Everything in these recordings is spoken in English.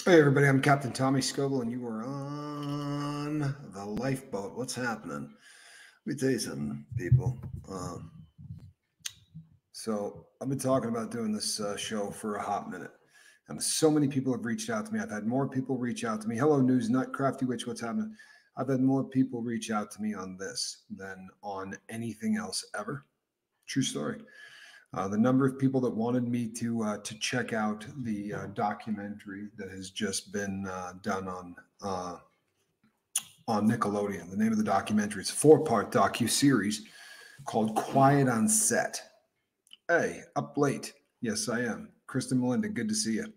Hey everybody, I'm Captain Tommy Scoble, and you are on the lifeboat. What's happening? Let me tell you something, people. So I've been talking about doing this show for a hot minute, and so many people have reached out to me. I've had more people reach out to me. Hello, News Nut, Crafty Witch, what's happening? I've had more people reach out to me on this than on anything else ever. True story. The number of people that wanted me to check out the documentary that has just been done on Nickelodeon. The name of the documentary is a 4-part docu-series called Quiet on Set. Hey, up late. Yes, I am. Kristen Melinda, good to see you.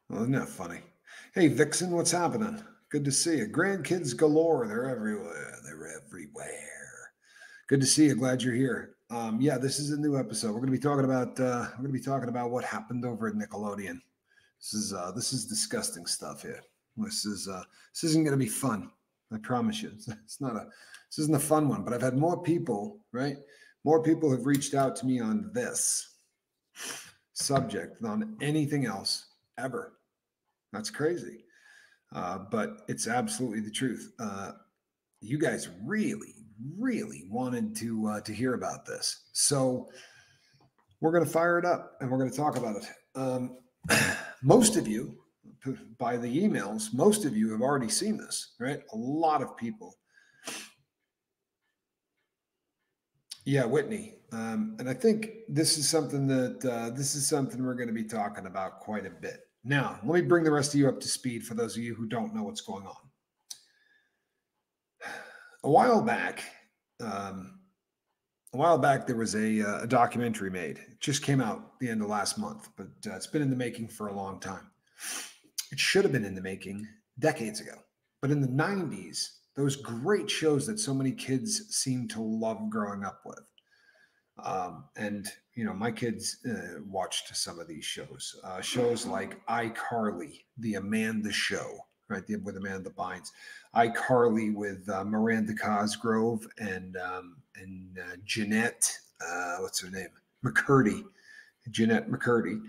Well, isn't that funny? Hey, Vixen, what's happening? Good to see you. Grandkids galore. They're everywhere. They're everywhere. Good to see you. Glad you're here. Yeah, this is a new episode. We're going to be talking about what happened over at Nickelodeon. This is disgusting stuff here. This isn't going to be fun. I promise you. This isn't a fun one. But I've had more people, right? More people have reached out to me on this subject than on anything else ever. That's crazy. But it's absolutely the truth. You guys really wanted to hear about this. So we're going to fire it up and we're going to talk about it. Most of you, by the emails, most of you have already seen this, right? A lot of people. Yeah, Whitney. And I think this is something we're going to be talking about quite a bit. Now, let me bring the rest of you up to speed for those of you who don't know what's going on. A while back, there was a documentary made. It just came out the end of last month, but it's been in the making for a long time. It should have been in the making decades ago. But in the 90s, those great shows that so many kids seem to love growing up with. And, you know, my kids watched some of these shows. Shows like iCarly, The Amanda Show, right, with Amanda Bynes. iCarly with Miranda Cosgrove and Jeanette, what's her name? McCurdy. Jeanette McCurdy.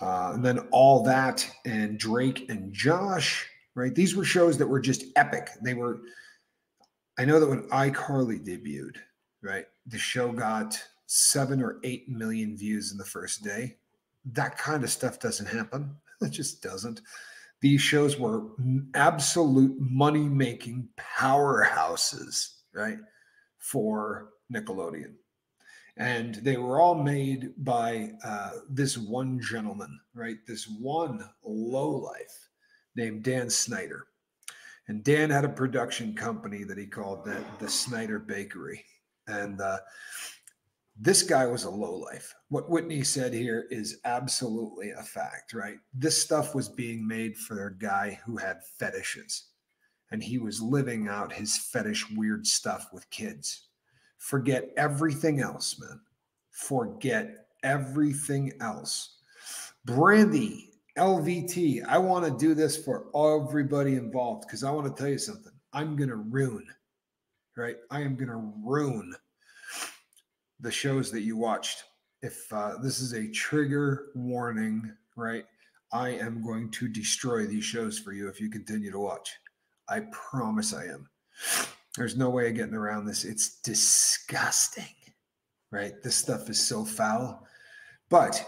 And then All That and Drake and Josh, right? These were shows that were just epic. I know that when iCarly debuted, right, the show got 7 or 8 million views in the first day. That kind of stuff doesn't happen. It just doesn't. These shows were absolute money-making powerhouses, right, for Nickelodeon. And they were all made by this one gentleman, right, this one lowlife named Dan Schneider. And Dan had a production company that he called the Schneider Bakery. And this guy was a lowlife. What Whitney said here is absolutely a fact, right? This stuff was being made for a guy who had fetishes, and he was living out his fetish weird stuff with kids. Forget everything else, man. Forget everything else. Brandy, LVT, I want to do this for everybody involved because I want to tell you something. I'm going to ruin, right? I am going to ruin the shows that you watched. If this is a trigger warning, right? I am going to destroy these shows for you if you continue to watch. I promise I am. There's no way of getting around this. It's disgusting, right? This stuff is so foul. But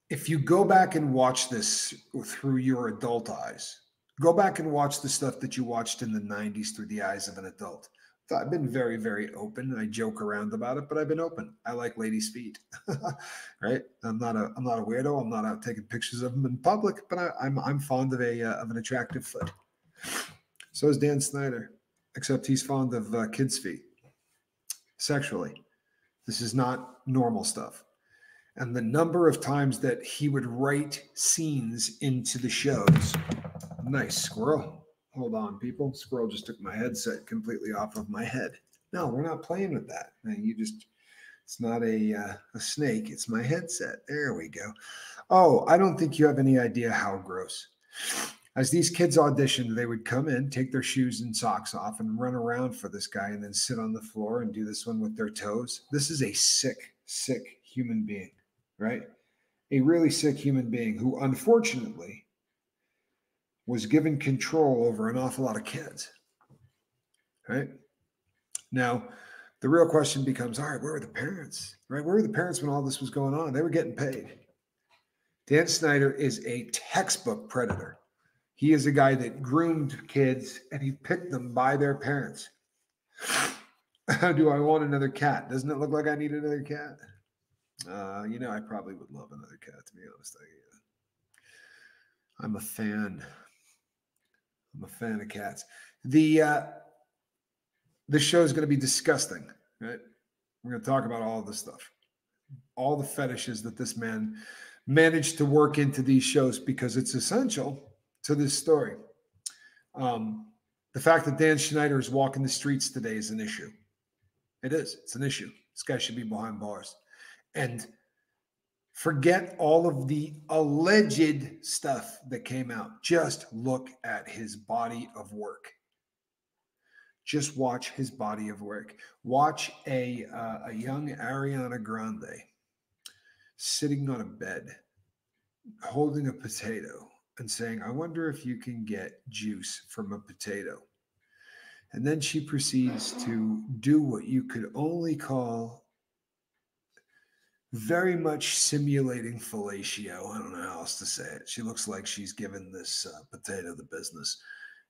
if you go back and watch this through your adult eyes, go back and watch the stuff that you watched in the 90s through the eyes of an adult. I've been very, very open. I joke around about it, but I've been open. I like ladies' feet, right? I'm not a weirdo. I'm not out taking pictures of them in public, but I'm fond of an attractive foot. So is Dan Schneider, except he's fond of kids' feet sexually. This is not normal stuff. And the number of times that he would write scenes into the shows. Nice squirrel. Hold on, people. Squirrel just took my headset completely off of my head. No, we're not playing with that. It's not a snake. It's my headset. There we go. Oh, I don't think you have any idea how gross. As these kids auditioned, they would come in, take their shoes and socks off and run around for this guy and then sit on the floor and do this one with their toes. This is a sick human being, right? a really sick human being who unfortunately was given control over an awful lot of kids. Right? Now, the real question becomes, all right, where were the parents? Right? Where were the parents when all this was going on? They were getting paid. Dan Schneider is a textbook predator. He is a guy that groomed kids and he picked them by their parents. Do I want another cat? Doesn't it look like I need another cat? I probably would love another cat, to be honest. I'm a fan. I'm a fan of cats. The show is going to be disgusting, right? We're going to talk about all of this stuff, all the fetishes that this man managed to work into these shows because it's essential to this story. The fact that Dan Schneider is walking the streets today is an issue. It is. It's an issue. This guy should be behind bars. And forget all of the alleged stuff that came out. Just look at his body of work. Just watch his body of work. Watch a young Ariana Grande sitting on a bed, holding a potato and saying, I wonder if you can get juice from a potato. And then she proceeds to do what you could only call very much simulating fellatio. I don't know how else to say it. She looks like she's giving this potato the business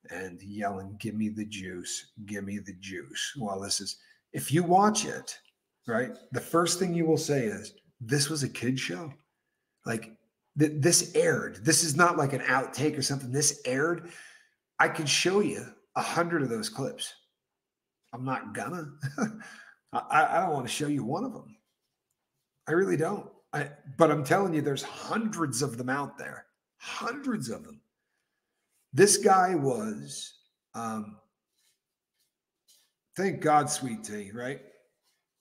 and yelling, give me the juice, give me the juice. Well, this is, if you watch it, right, the first thing you will say is, this was a kid show. Like, this aired. This is not like an outtake or something. This aired. I could show you 100 of those clips. I'm not gonna. I don't want to show you one of them. I really don't. But I'm telling you, there's hundreds of them out there. Hundreds of them. This guy was, thank God, sweet tea, right?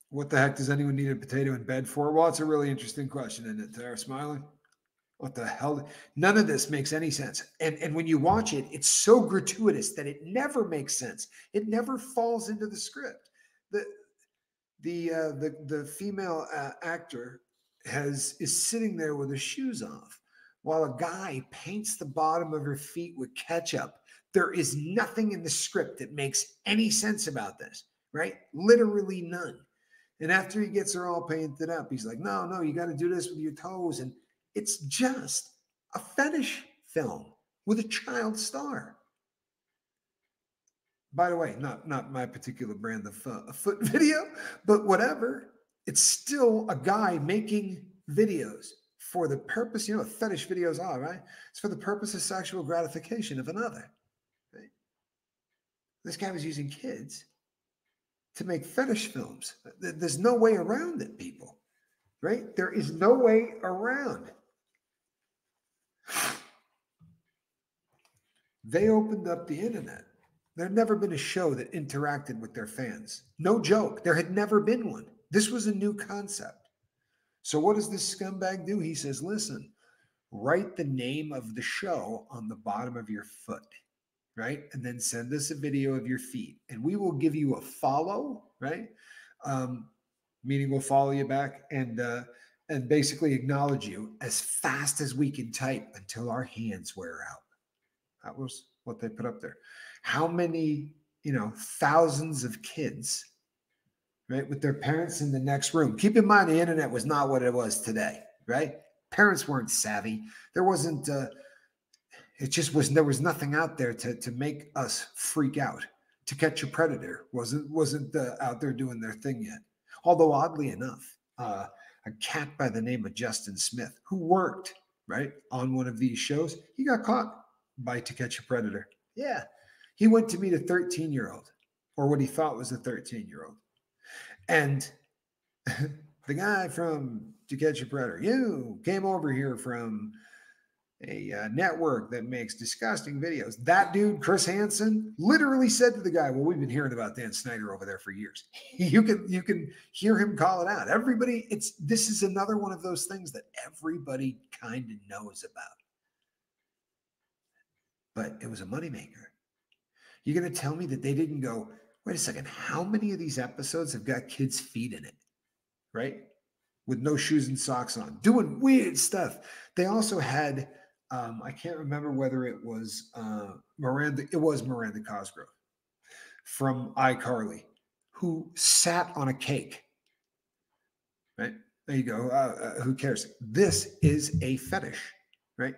What the heck does anyone need a potato in bed for? Well, it's a really interesting question, isn't it, Tara? Smiling? What the hell? None of this makes any sense. And when you watch it, it's so gratuitous that it never makes sense. It never falls into the script. The female actor is sitting there with her shoes off while a guy paints the bottom of her feet with ketchup. There is nothing in the script that makes any sense about this, right? Literally none. And after he gets her all painted up, he's like, no, you got to do this with your toes. And it's just a fetish film with a child star. By the way, not my particular brand of foot video, but whatever. It's still a guy making videos for the purpose, what fetish videos are, right? It's for the purpose of sexual gratification of another. Right? This guy was using kids to make fetish films. There's no way around it, people. Right? There is no way around. They opened up the internet. There had never been a show that interacted with their fans. No joke. There had never been one. This was a new concept. So what does this scumbag do? He says, listen, write the name of the show on the bottom of your foot, right? And then send us a video of your feet. And we will give you a follow, right? Meaning we'll follow you back and basically acknowledge you as fast as we can type until our hands wear out. That was what they put up there. How many, thousands of kids, right, with their parents in the next room. Keep in mind, the internet was not what it was today, right? Parents weren't savvy. There wasn't, there was nothing out there to make us freak out. To Catch a Predator wasn't out there doing their thing yet. Although oddly enough, a cat by the name of Justin Smith, who worked, right, on one of these shows, he got caught by To Catch a Predator. Yeah. He went to meet a 13-year-old, or what he thought was a 13-year-old. And the guy from To Catch a Predator, you came over here from a network that makes disgusting videos. That dude, Chris Hansen, literally said to the guy, well, we've been hearing about Dan Schneider over there for years. You can hear him call it out. Everybody, this is another one of those things that everybody kind of knows about. But it was a moneymaker. You're going to tell me that they didn't go, wait a second, how many of these episodes have got kids' feet in it? Right? with no shoes and socks on, doing weird stuff. They also had, I can't remember whether it was Miranda. It was Miranda Cosgrove from iCarly, who sat on a cake. Right there, you go. Who cares? This is a fetish, right?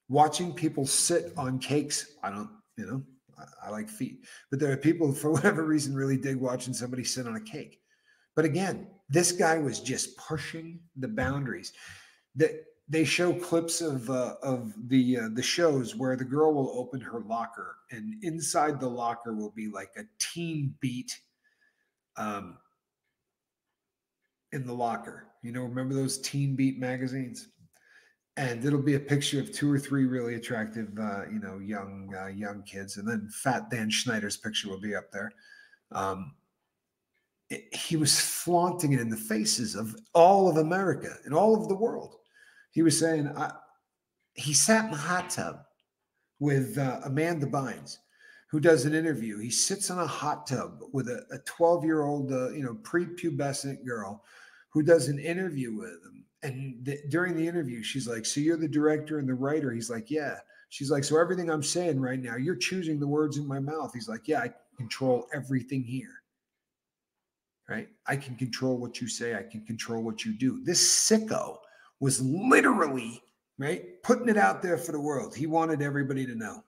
Watching people sit on cakes. I don't, I like feet, but there are people for whatever reason really dig watching somebody sit on a cake. But again, this guy was just pushing the boundaries. That they show clips of the shows where the girl will open her locker, and inside the locker will be like a teen beat um, in the locker. Remember those Teen Beat magazines? And it'll be a picture of 2 or 3 really attractive, young kids, and then Fat Dan Schneider's picture will be up there. He was flaunting it in the faces of all of America and all of the world. He was saying, he sat in the hot tub with Amanda Bynes, who does an interview. He sits in a hot tub with a 12-year-old, prepubescent girl who does an interview with him. And during the interview, she's like, "So you're the director and the writer?" He's like, "Yeah." She's like, "So everything I'm saying right now, you're choosing the words in my mouth?" He's like, "Yeah, I control everything here." Right? I can control what you say. I can control what you do. This sicko was literally, right, putting it out there for the world. He wanted everybody to know.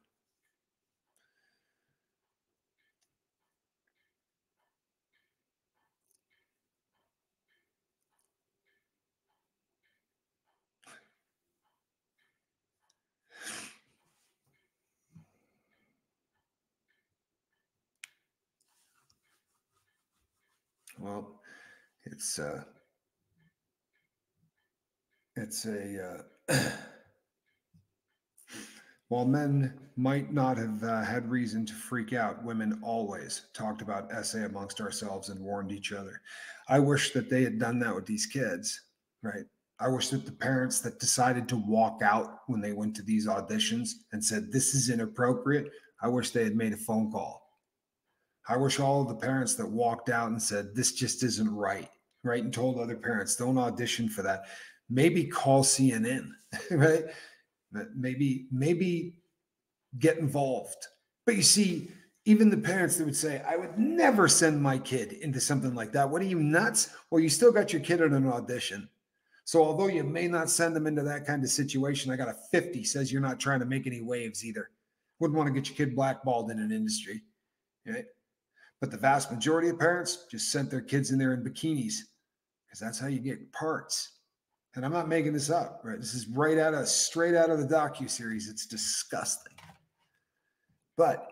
Well, it's a while men might not have had reason to freak out, women always talked about SA amongst ourselves and warned each other. I wish that they had done that with these kids, right? I wish that the parents that decided to walk out when they went to these auditions and said, "This is inappropriate," I wish they had made a phone call. I wish all of the parents that walked out and said, "This just isn't right," right? And told other parents, "Don't audition for that." Maybe call CNN, right? Maybe get involved. But you see, even the parents that would say, "I would never send my kid into something like that." What are you, nuts? Well, you still got your kid at an audition. So although you may not send them into that kind of situation, I got a 50 says you're not trying to make any waves either. Wouldn't want to get your kid blackballed in an industry, right? But the vast majority of parents just sent their kids in there in bikinis because that's how you get parts. And I'm not making this up, right? This is straight out of the docu-series. It's disgusting. But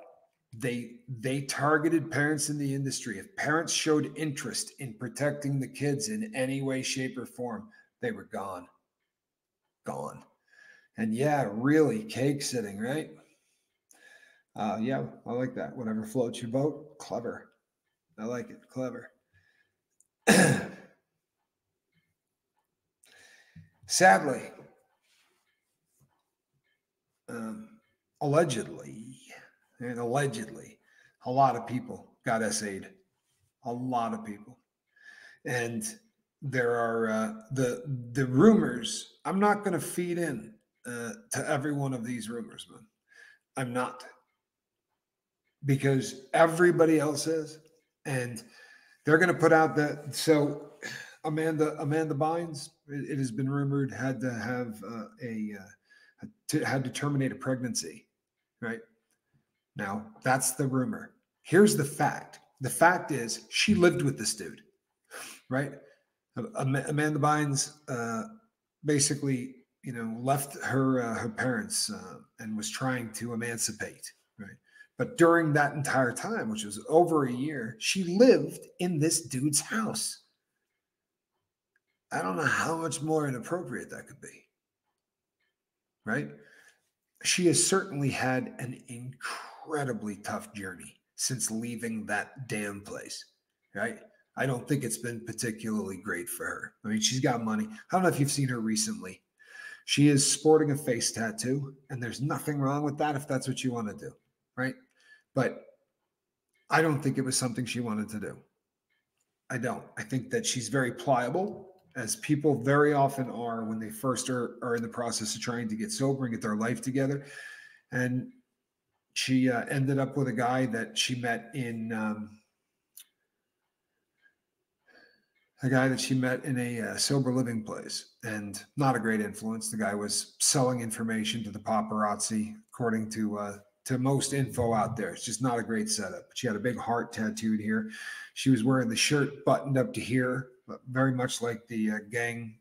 they targeted parents in the industry. If parents showed interest in protecting the kids in any way, shape, or form, they were gone. Gone. And yeah, really, cake sitting, right? Yeah, I like that. Whatever floats your boat, clever. I like it, clever. Sadly, allegedly, a lot of people got SA'd. A lot of people. And there are the rumors. I'm not going to feed in to every one of these rumors, man. I'm not, because everybody else is, and they're going to put out that. So Amanda Bynes, it has been rumored, had to have had to terminate a pregnancy. Right now, that's the rumor. Here's the fact. The fact is, she lived with this dude. Right. Amanda Bynes basically, left her parents and was trying to emancipate, right? But during that entire time, which was over a year, she lived in this dude's house. I don't know how much more inappropriate that could be, right? She has certainly had an incredibly tough journey since leaving that damn place, right? I don't think it's been particularly great for her. I mean, she's got money. I don't know if you've seen her recently. She is sporting a face tattoo, and there's nothing wrong with that if that's what you want to do, right? But I don't think it was something she wanted to do. I don't. I think that she's very pliable. as people very often are when they first are in the process of trying to get sober and get their life together. And she ended up with a guy that she met in a sober living place, and not a great influence. The guy was selling information to the paparazzi, according to most info out there. It's just not a great setup. She had a big heart tattooed here. She was wearing the shirt buttoned up to here, but very much like the gang,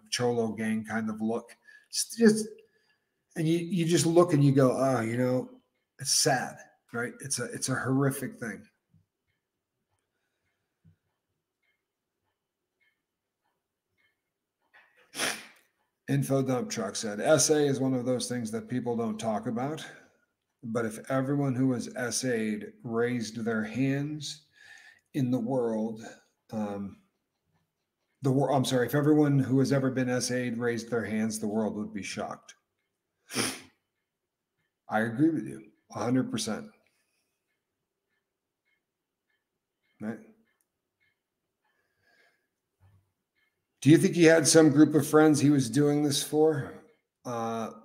Cholo gang kind of look. It's just, and you just look and you go, oh, it's sad, right? It's a horrific thing. Info Dump Truck said, SA is one of those things that people don't talk about. But if everyone who was SA'd raised their hands in the world, I'm sorry, if everyone who has ever been SA'd raised their hands, the world would be shocked. I agree with you 100%. Right? Do you think he had some group of friends he was doing this for?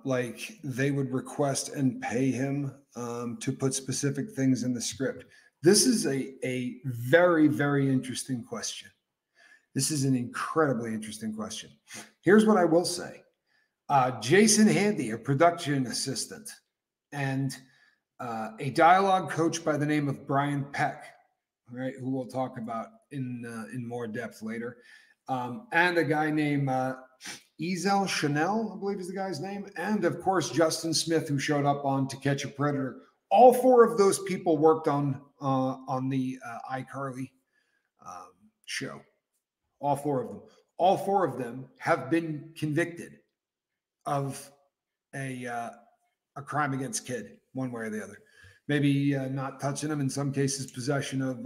Like they would request and pay him to put specific things in the script? This is a very, very interesting question. This is an incredibly interesting question. Here's what I will say. Jason Handy, a production assistant, and a dialogue coach by the name of Brian Peck, right, who we'll talk about in more depth later, and a guy named Ezel Chanel, I believe is the guy's name, and of course Justin Smith, who showed up on To Catch a Predator. All four of those people worked on the iCarly show. All four of them. All four of them have been convicted of a crime against kid, one way or the other. Maybe not touching them, in some cases, possession of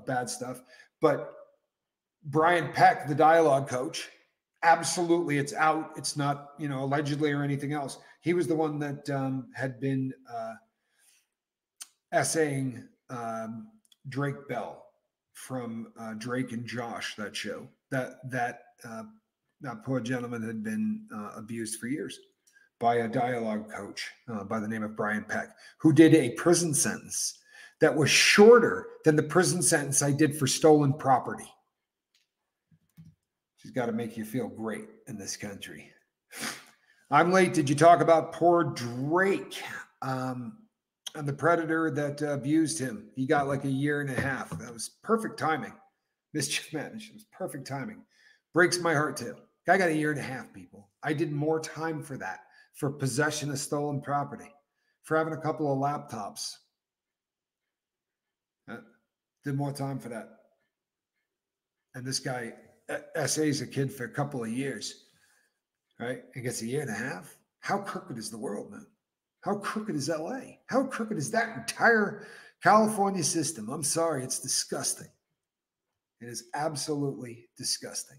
bad stuff. But Brian Peck, the dialogue coach, absolutely, it's out. It's not, allegedly or anything else. He was the one that had been essaying Drake Bell from Drake and Josh, that show. That poor gentleman had been abused for years by a dialogue coach by the name of Brian Peck, who did a prison sentence that was shorter than the prison sentence I did for stolen property. She's got to make you feel great in this country. I'm late. Did you talk about poor Drake and the predator that abused him? He got like a year and a half. That was perfect timing. Mischief managed. It was perfect timing. Breaks my heart too. Guy got a year and a half, people. I did more time for that, for possession of stolen property, for having a couple of laptops. Did more time for that. And this guy SA's a kid for a couple of years, right? And gets a year and a half. How crooked is the world, man? How crooked is LA? How crooked is that entire California system? I'm sorry, it's disgusting. It is absolutely disgusting.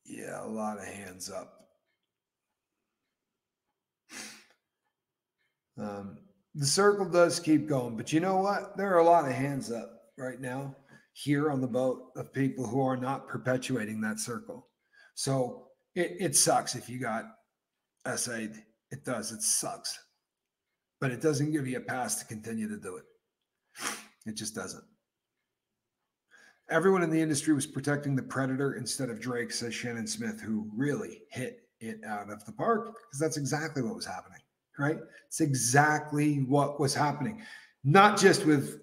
Yeah, a lot of hands up. The circle does keep going, but you know what? There are a lot of hands up right now here on the boat of people who are not perpetuating that circle. So it sucks if you got SA'd. It does. It sucks. But it doesn't give you a pass to continue to do it. It just doesn't. Everyone in the industry was protecting the predator instead of Drake, says Shannon Smith, who really hit it out of the park, because that's exactly what was happening, right? It's exactly what was happening. Not just with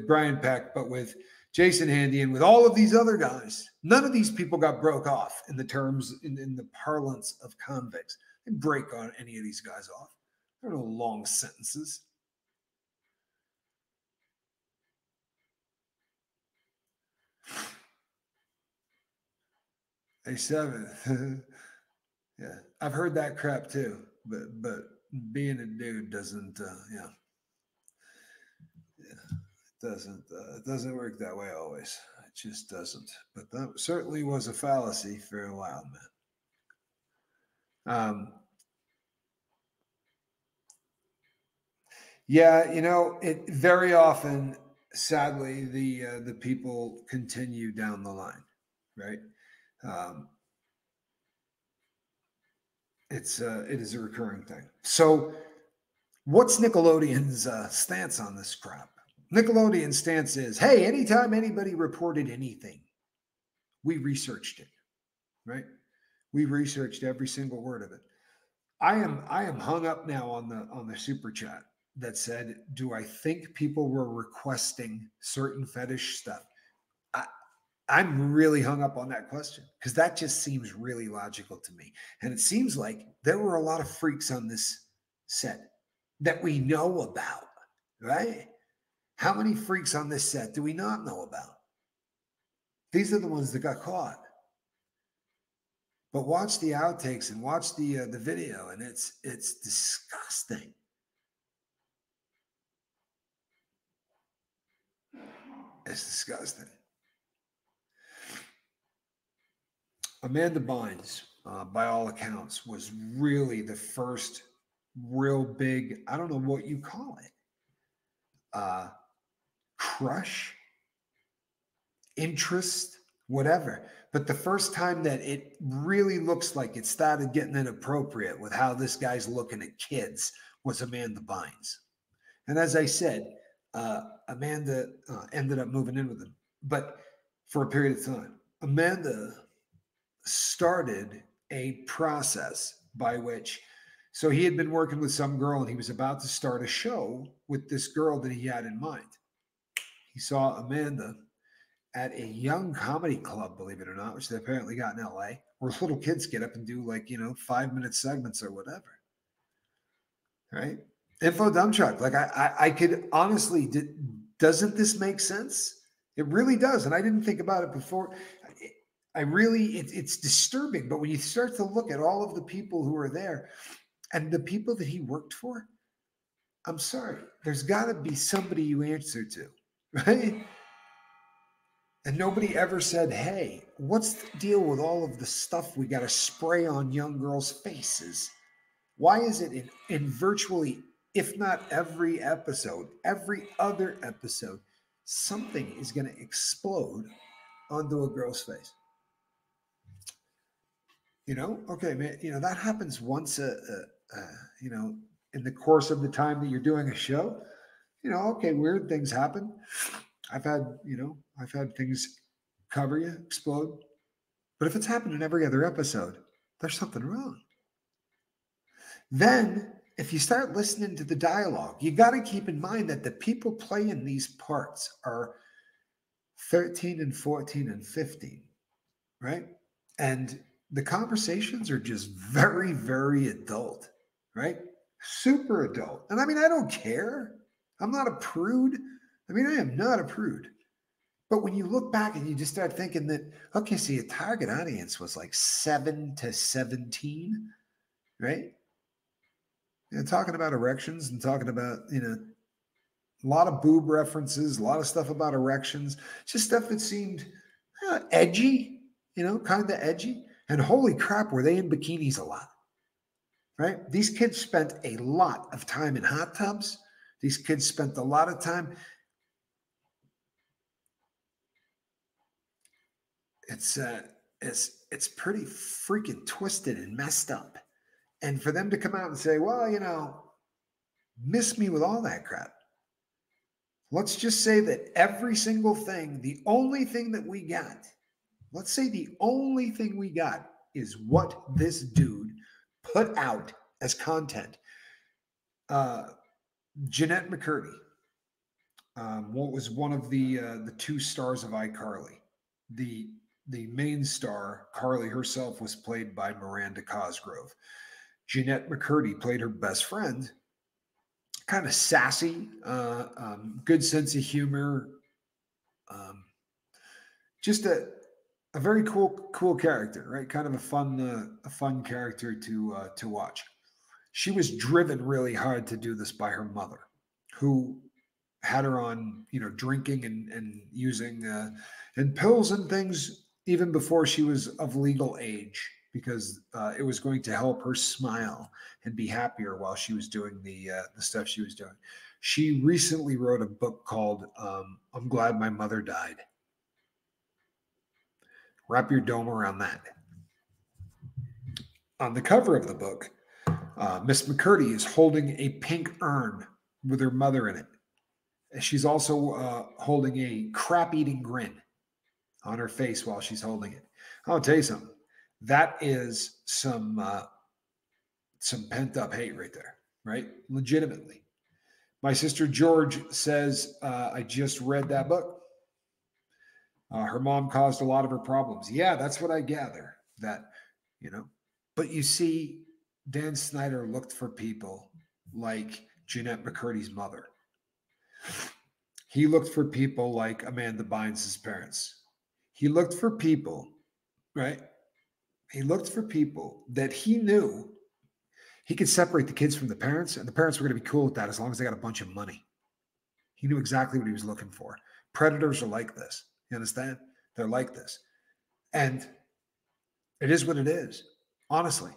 Brian Peck, but with Jason Handy and with all of these other guys. None of these people got broke off in the terms, in the parlance of convicts. They didn't break on any of these guys off. There are no long sentences. A seventh. Yeah, I've heard that crap too, but being a dude doesn't, it doesn't work that way always. It just doesn't. But that certainly was a fallacy for a while, man. Yeah, it very often, sadly, the people continue down the line, right? Um, it is a recurring thing. So, what's Nickelodeon's stance on this crap? Nickelodeon's stance is, hey, anytime anybody reported anything, we researched it, right? We researched every single word of it. I am hung up now on the super chat that said, do I think people were requesting certain fetish stuff? I, I'm really hung up on that question because that just seems really logical to me. And it seems like there were a lot of freaks on this set that we know about, right? How many freaks on this set do we not know about? These are the ones that got caught. But watch the outtakes and watch the video, and it's disgusting. It's disgusting. Amanda Bynes, by all accounts, was really the first real big, I don't know what you call it, uh, crush, interest, whatever. But the first time that it really looks like it started getting inappropriate with how this guy's looking at kids was Amanda Bynes. And as I said, Amanda ended up moving in with him, but for a period of time. Amanda started a process by which, so he had been working with some girl and he was about to start a show with this girl that he had in mind. He saw Amanda at a young comedy club, believe it or not, which they apparently got in LA, where little kids get up and do 5-minute segments or whatever. Right? Info dump truck. Like I could honestly, doesn't this make sense? It really does. And I didn't think about it before. It's disturbing. But when you start to look at all of the people who are there and the people that he worked for, I'm sorry, there's got to be somebody you answer to, right? And nobody ever said, hey, what's the deal with all of the stuff we got to spray on young girls' faces? Why is it in virtually, if not every episode, every other episode, something is going to explode onto a girl's face? Okay, man, that happens once, in the course of the time that you're doing a show. Okay, weird things happen. I've had things cover you, explode. But if it's happening every other episode, there's something wrong. Then, if you start listening to the dialogue, you got to keep in mind that the people playing these parts are 13 and 14 and 15, right? And the conversations are just very, very adult, right? Super adult. And I mean, I don't care. I'm not a prude. I mean, I am not a prude. But when you look back and you just start thinking that, okay, see, a target audience was like 7 to 17, right? Talking about erections and talking about, a lot of boob references, a lot of stuff about erections, just stuff that seemed edgy, kind of edgy. And holy crap, were they in bikinis a lot, right? These kids spent a lot of time in hot tubs. These kids spent a lot of time. It's pretty freaking twisted and messed up. And for them to come out and say, well, miss me with all that crap. Let's just say that every single thing, the only thing that we got, let's say the only thing we got is what this dude put out as content. Jeanette McCurdy, what was one of the two stars of iCarly. The main star, Carly herself, was played by Miranda Cosgrove. Jeanette McCurdy played her best friend, kind of sassy, good sense of humor, just a very cool character, right? Kind of a fun character to watch. She was driven really hard to do this by her mother, who had her on, drinking and using and pills and things even before she was of legal age. because it was going to help her smile and be happier while she was doing the stuff she was doing. She recently wrote a book called I'm Glad My Mother Died. Wrap your dome around that. On the cover of the book, Miss McCurdy is holding a pink urn with her mother in it. She's also holding a crap-eating grin on her face while she's holding it. I'll tell you something. That is some pent-up hate right there, right? Legitimately. My sister George says, I just read that book. Her mom caused a lot of her problems. Yeah, that's what I gather. That, But you see, Dan Schneider looked for people like Jeanette McCurdy's mother. He looked for people like Amanda Bynes' parents. He looked for people, right? He looked for people that he knew he could separate the kids from the parents, and the parents were going to be cool with that as long as they got a bunch of money. He knew exactly what he was looking for. Predators are like this. You understand? They're like this. And it is what it is, honestly.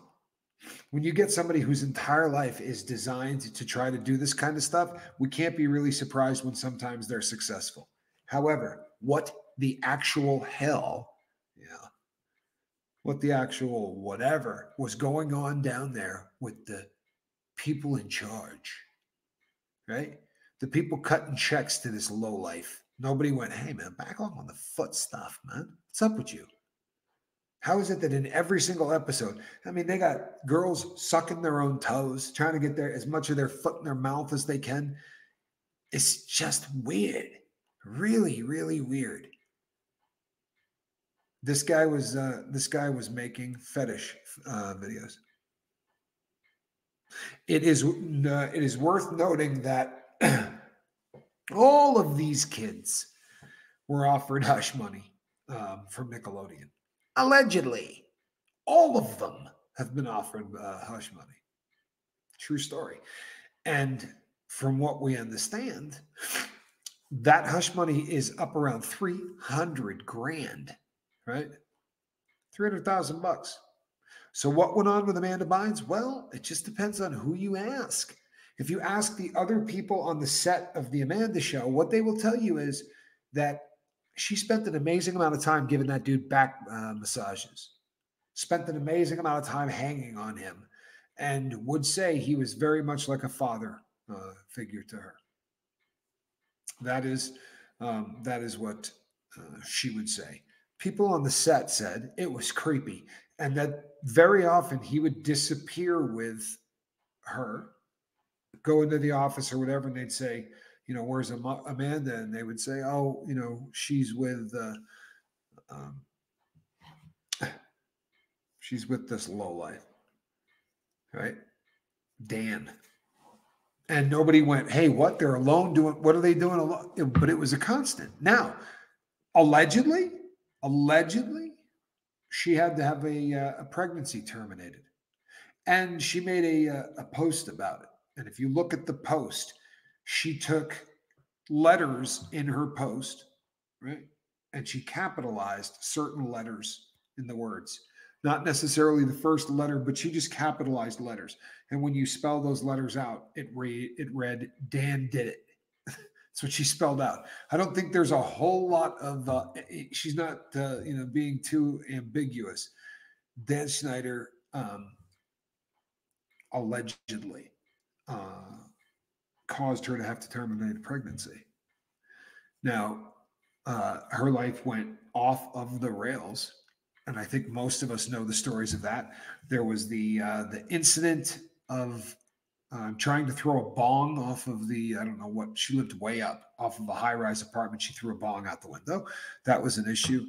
When you get somebody whose entire life is designed to try to do this kind of stuff, we can't be really surprised when sometimes they're successful. However, what the actual hell, what the actual whatever was going on down there with the people in charge, right? The people cutting checks to this lowlife. Nobody went, hey, man, back off on the foot stuff, man. What's up with you? How is it that in every single episode, they got girls sucking their own toes, trying to get as much of their foot in their mouth as they can. It's just weird. Really, really weird. This guy was making fetish videos. It is worth noting that all of these kids were offered hush money from Nickelodeon. Allegedly, all of them have been offered hush money. True story. And from what we understand, that hush money is up around 300 grand, right? 300,000 bucks. So what went on with Amanda Bynes? Well, it just depends on who you ask. If you ask the other people on the set of the Amanda show, what they will tell you is that she spent an amazing amount of time giving that dude back massages, spent an amazing amount of time hanging on him, and would say he was very much like a father figure to her. That is what she would say. People on the set said it was creepy, and that very often he would disappear with her, go into the office or whatever, and they'd say, where's Amanda? And they would say, oh, she's with this lowlife, right? Dan. And nobody went, hey, what? They're alone doing, what are they doing alone? But it was a constant. Now, allegedly, she had to have a pregnancy terminated. And she made a post about it. And if you look at the post, she took letters in her post, right? And she capitalized certain letters in the words. Not necessarily the first letter, but she just capitalized letters. And when you spell those letters out, it read Dan did it. That's what she spelled out. I don't think there's a whole lot of, she's not, being too ambiguous. Dan Schneider allegedly caused her to have to terminate a pregnancy. Now, her life went off of the rails, and I think most of us know the stories of that. There was the incident of trying to throw a bong off of I don't know what, she lived way up off of a high-rise apartment. She threw a bong out the window. That was an issue.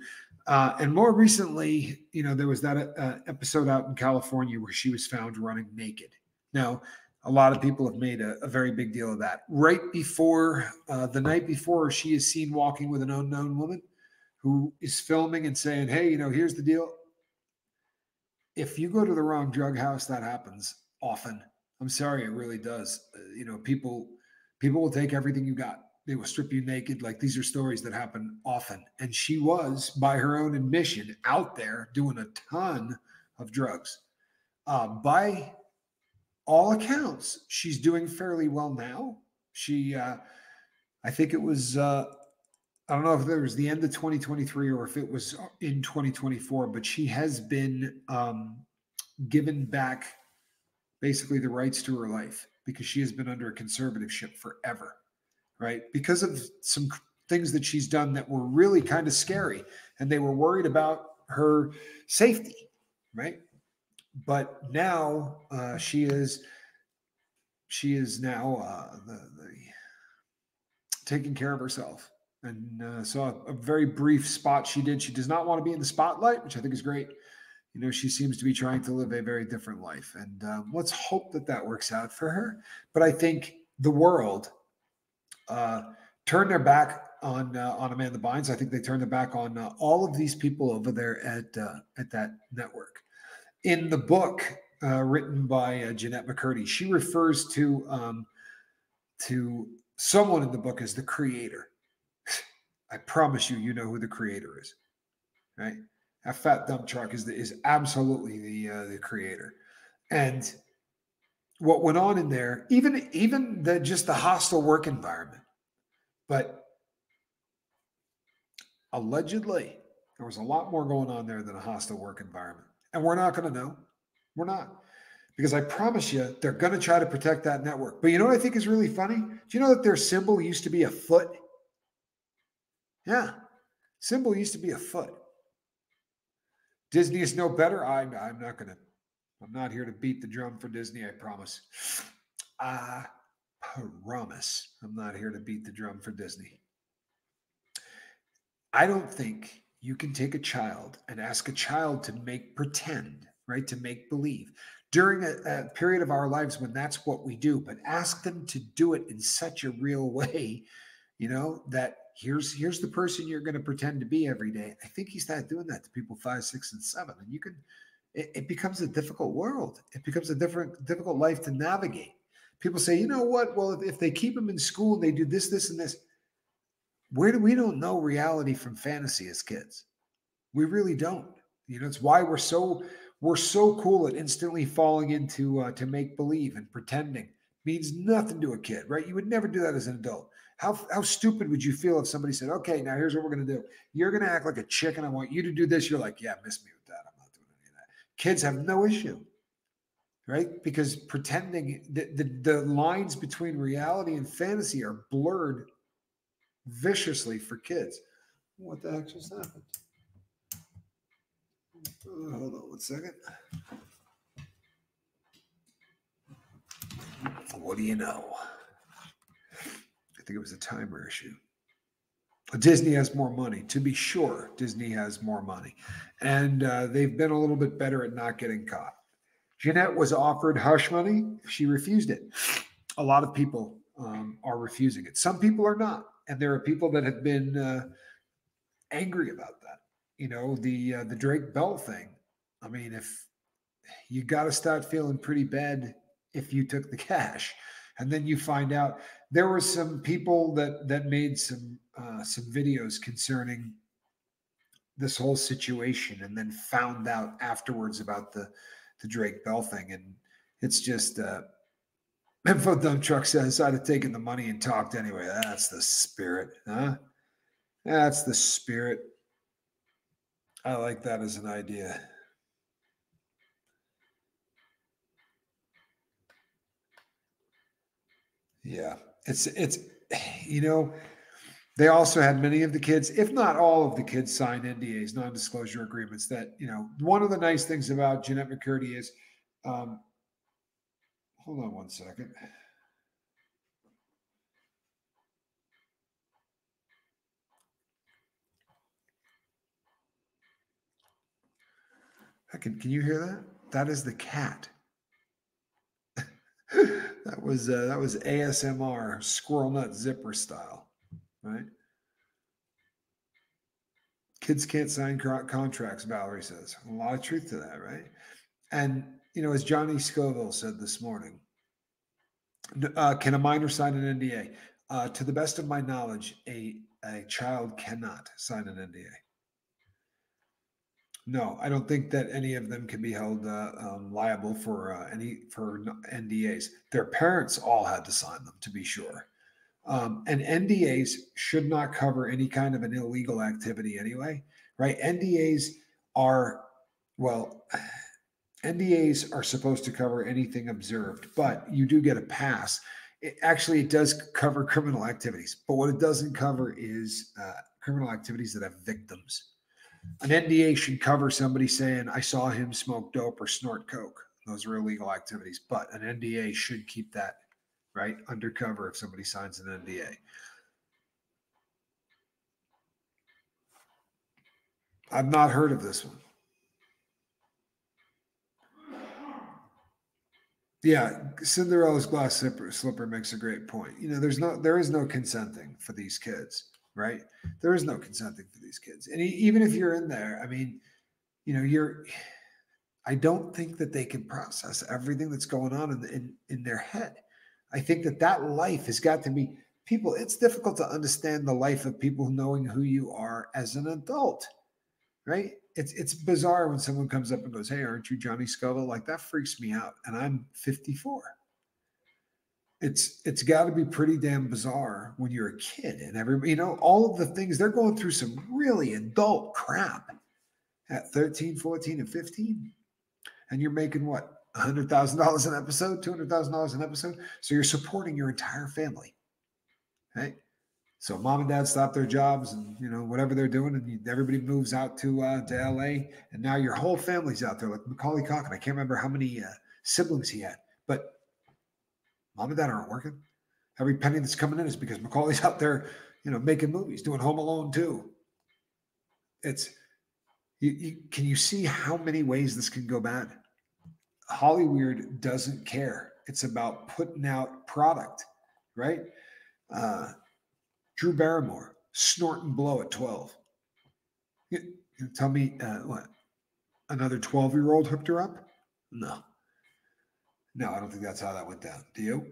And more recently, there was that episode out in California where she was found running naked. Now, a lot of people have made a very big deal of that. Right before, the night before, she is seen walking with an unknown woman who is filming and saying, hey, here's the deal. If you go to the wrong drug house, that happens often. I'm sorry, it really does. People will take everything you got. They will strip you naked. Like, these are stories that happen often. And she was, by her own admission, out there doing a ton of drugs. By all accounts, she's doing fairly well now. She, I think it was, I don't know if it was the end of 2023 or if it was in 2024, but she has been given back basically the rights to her life because she has been under a conservatorship forever, right? Because of some things that she's done that were really kind of scary, and they were worried about her safety, right? But now she is now taking care of herself. And saw a very brief spot she did. She does not want to be in the spotlight, which I think is great. You know, she seems to be trying to live a very different life, and let's hope that that works out for her. But I think the world turned their back on Amanda Bynes. I think they turned their back on all of these people over there at that network. In the book written by Jeanette McCurdy, she refers to someone in the book as the creator. I promise you, you know who the creator is, right? That fat dump truck is absolutely the creator. And what went on in there, even just the hostile work environment, but allegedly there was a lot more going on there than a hostile work environment. And we're not going to know. We're not. Because I promise you, they're going to try to protect that network. But you know what I think is really funny? Do you know that their symbol used to be a foot? Yeah. Symbol used to be a foot. Disney is no better. I'm not here to beat the drum for Disney, I promise. I promise I'm not here to beat the drum for Disney. I don't think you can take a child and ask a child to pretend, right? To make believe during a period of our lives when that's what we do, but ask them to do it in such a real way, you know, that here's the person you're going to pretend to be every day. I think he's not doing that to people 5, 6, and 7. And it becomes a difficult world. It becomes a difficult life to navigate. People say, you know what? Well, if they keep them in school and they do this, this, and this, we don't know reality from fantasy as kids. We really don't. You know, it's why we're so cool at instantly falling into to make believe and pretending. Means nothing to a kid, right? You would never do that as an adult. How stupid would you feel if somebody said, okay, now here's what we're going to do. You're going to act like a chicken. I want you to do this. You're like, yeah, miss me with that. I'm not doing any of that. Kids have no issue, right? Because pretending, the lines between reality and fantasy are blurred viciously for kids. What the heck just happened? Hold on 1 second. What do you know? I think it was a timer issue. Disney has more money. To be sure, Disney has more money. And they've been a little bit better at not getting caught. Jeanette was offered hush money. She refused it. A lot of people are refusing it. Some people are not. And there are people that have been angry about that. You know, the Drake Bell thing. I mean, if you got to start feeling pretty bad if you took the cash. And then you find out there were some people that made some videos concerning this whole situation, and then found out afterwards about the Drake Bell thing. And it's just Info Dump Truck says I'd have taken the money and talked anyway. That's the spirit, huh? That's the spirit. I like that as an idea. Yeah, it's you know, they also had many of the kids, if not all of the kids, sign NDAs, non-disclosure agreements. That, you know, one of the nice things about Jeanette McCurdy is, hold on 1 second. Can you hear that? That is the cat. that was ASMR, squirrel nut zipper style, right? Kids can't sign contracts, Valerie says. A lot of truth to that, right? And, you know, as Johnny Scoville said this morning, can a minor sign an NDA? To the best of my knowledge, a child cannot sign an NDA. No, I don't think that any of them can be held liable for NDAs. Their parents all had to sign them, to be sure. And NDAs should not cover any kind of an illegal activity anyway, right? Are, well, NDAs are supposed to cover anything observed, but you do get a pass. It does cover criminal activities, but what it doesn't cover is criminal activities that have victims. An NDA should cover somebody saying, I saw him smoke dope or snort coke. Those are illegal activities, but an NDA should keep that right undercover if somebody signs an NDA. I've not heard of this one. Yeah, Cinderella's glass slipper makes a great point. There is no consenting for these kids, right? There is no consenting for these kids, and even if you're in there, I mean, you're. I don't think that they can process everything that's going on in their head. I think that life has got to be people. It's difficult to understand the life of people knowing who you are as an adult, right? It's bizarre when someone comes up and goes, "Hey, aren't you Johnny Scoville?" Like that freaks me out, and I'm 54. It's got to be pretty damn bizarre when you're a kid and everybody, all of the things they're going through some really adult crap at 13, 14, and 15, and you're making what $100,000 an episode, $200,000 an episode, so you're supporting your entire family, right? So mom and dad stop their jobs and whatever they're doing, and everybody moves out to LA, and now your whole family's out there. Like Macaulay Culkin, I can't remember how many siblings he had, but mom and dad aren't working. Every penny that's coming in is because Macaulay's out there, making movies, doing Home Alone 2. It's can you see how many ways this can go bad? Hollywood doesn't care. It's about putting out product, right? Drew Barrymore, snort and blow at 12. You tell me what? Another 12-year-old hooked her up? No. No, I don't think that's how that went down. Do you?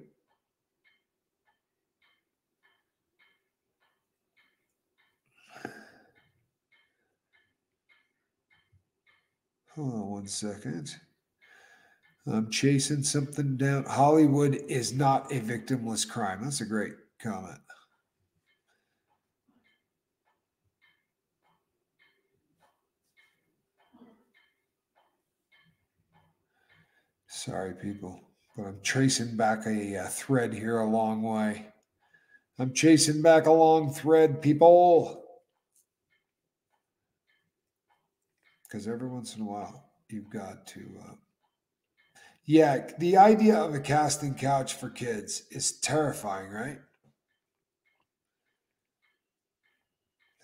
Hold on one second. I'm chasing something down. Hollywood is not a victimless crime. That's a great comment. Sorry, people, but I'm tracing back a thread here a long way. I'm chasing back a long thread, people. Because every once in a while, you've got to. Yeah, the idea of a casting couch for kids is terrifying, right?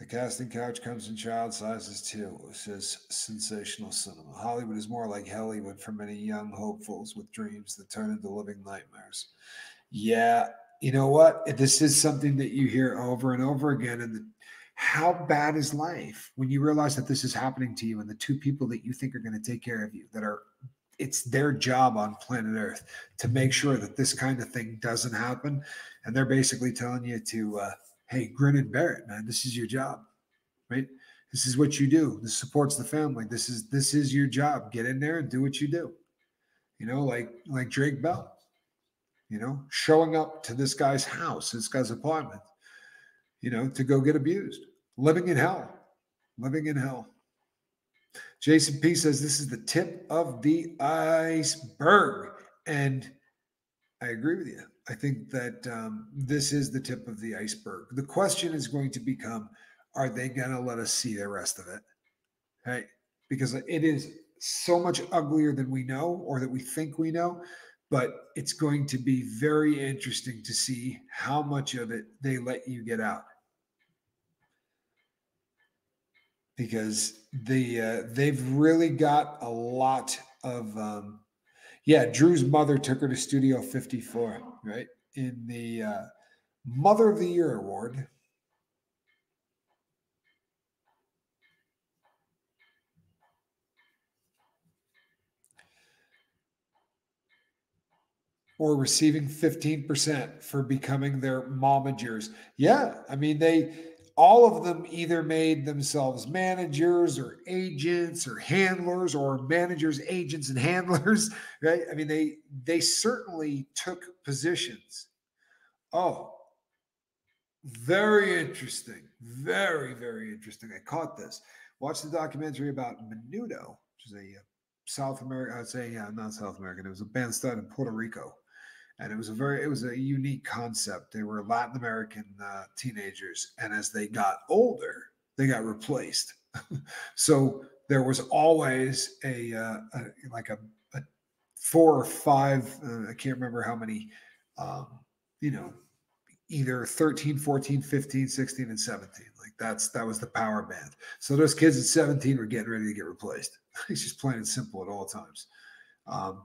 The casting couch comes in child sizes too. It says sensational cinema. Hollywood is more like Hollywood for many young hopefuls with dreams that turn into living nightmares. Yeah, you know what? This is something that you hear over and over again. And how bad is life when you realize that this is happening to you and the two people that you think are going to take care of you it's their job on planet Earth to make sure that this kind of thing doesn't happen. And they're basically telling you to, hey, grin and bear it, man. This is your job, right? This is what you do. This supports the family. This is your job. Get in there and do what you do. Like Drake Bell, showing up to this guy's house, this guy's apartment, to go get abused, living in hell. Jason P says this is the tip of the iceberg. And I agree with you. I think that this is the tip of the iceberg. The question is going to become, are they going to let us see the rest of it? Right? Because it is so much uglier than we know or that we think we know. But it's going to be very interesting to see how much of it they let you get out. Because they've really got a lot of Drew's mother took her to Studio 54, right? In the Mother of the Year award. Or receiving 15% for becoming their momagers. Yeah, I mean all of them either made themselves managers or agents or handlers or managers, agents, and handlers, right? I mean, they certainly took positions. Oh, very interesting. Very, very interesting. I caught this. Watched the documentary about Menudo, which is a South America, I'd say, yeah, not South American. It was a band started in Puerto Rico. And it was a unique concept. They were Latin American teenagers. And as they got older, they got replaced. So there was always like a 4 or 5, I can't remember how many, um, you know, either 13, 14, 15, 16, and 17. Like that was the power band. So those kids at 17 were getting ready to get replaced. It's just plain and simple at all times.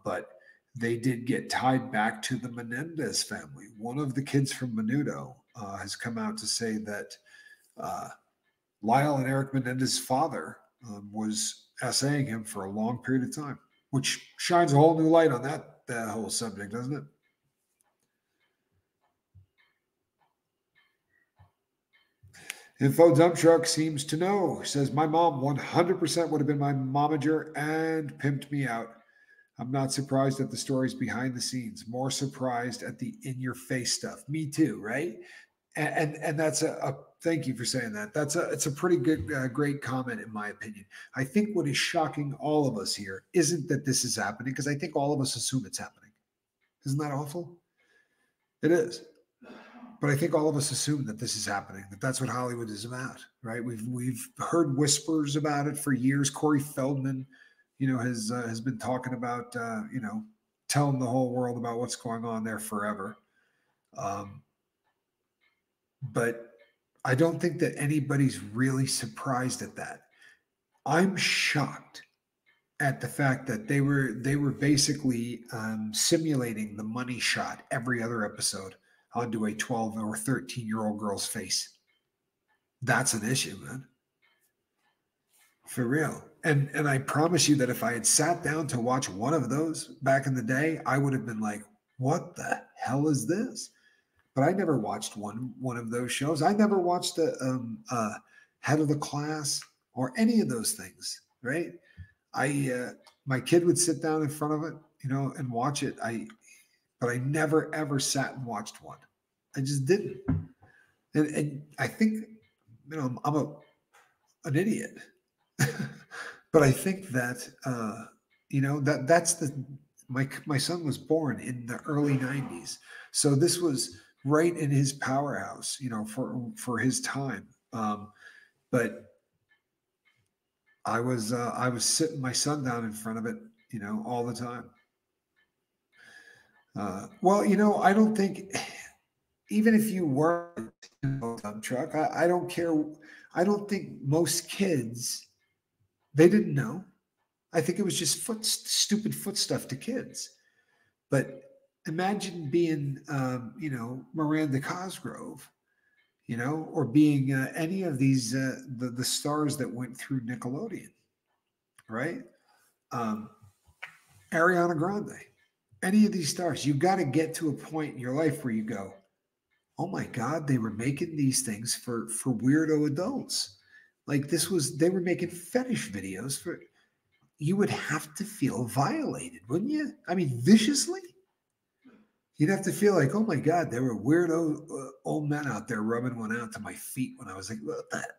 But they did get tied back to the Menendez family. One of the kids from Menudo has come out to say that Lyle and Eric Menendez's father was essaying him for a long period of time, which shines a whole new light on that whole subject, doesn't it? Info Dump Truck seems to know. Says, my mom 100% would have been my momager and pimped me out. I'm not surprised at the stories behind the scenes. More surprised at the in-your-face stuff. Me too, right? And that's a thank you for saying that. It's a pretty good, great comment in my opinion. I think what is shocking all of us here isn't that this is happening, because I think all of us assume it's happening. Isn't that awful? It is. But I think all of us assume that this is happening, that that's what Hollywood is about, right? We've heard whispers about it for years. Corey Feldman, has been talking about, telling the whole world about what's going on there forever. But I don't think that anybody's really surprised at that. I'm shocked at the fact that they were basically simulating the money shot every other episode onto a 12 or 13-year-old girl's face. That's an issue, man. For real. And I promise you that if I had sat down to watch one of those back in the day, I would have been like, what the hell is this? But I never watched one of those shows. I never watched the Head of the Class or any of those things, right? My kid would sit down in front of it, and watch it. But I never ever sat and watched one. I just didn't. And I think, I'm an idiot. But I think that that's my son was born in the early 90s. So this was right in his powerhouse, for his time. But I was sitting my son down in front of it, all the time. Well, I don't think, even if you were a dump truck, I don't care. I don't think most kids, they didn't know. I think it was just stupid foot stuff to kids. But imagine being, Miranda Cosgrove, or being any of these the stars that went through Nickelodeon, right? Ariana Grande, any of these stars. You got to get to a point in your life where you go, oh my God, they were making these things for weirdo adults. Like they were making fetish videos for. You would have to feel violated, wouldn't you? I mean, viciously. You'd have to feel like, oh my God, there were weirdo old men out there rubbing one out to my feet when I was like, what that?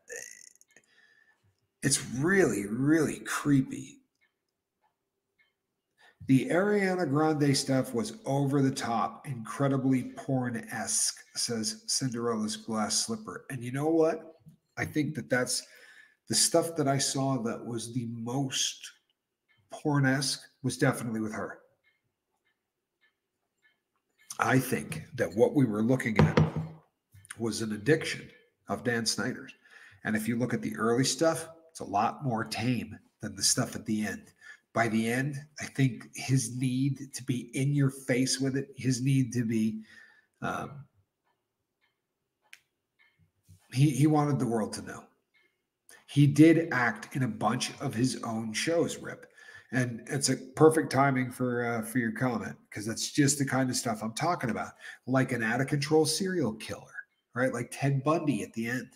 It's really, really creepy. The Ariana Grande stuff was over the top, incredibly porn-esque, says Cinderella's glass slipper. And you know what? I think that's the stuff that I saw that was the most porn-esque was definitely with her. I think that what we were looking at was an addiction of Dan Snyder's. And if you look at the early stuff, it's a lot more tame than the stuff at the end. By the end, I think his need to be in your face with it, his need to be, he wanted the world to know. He did act in a bunch of his own shows, Rip. And it's a perfect timing for your comment, because that's just the kind of stuff I'm talking about, like an out of control serial killer, right? Like Ted Bundy at the end,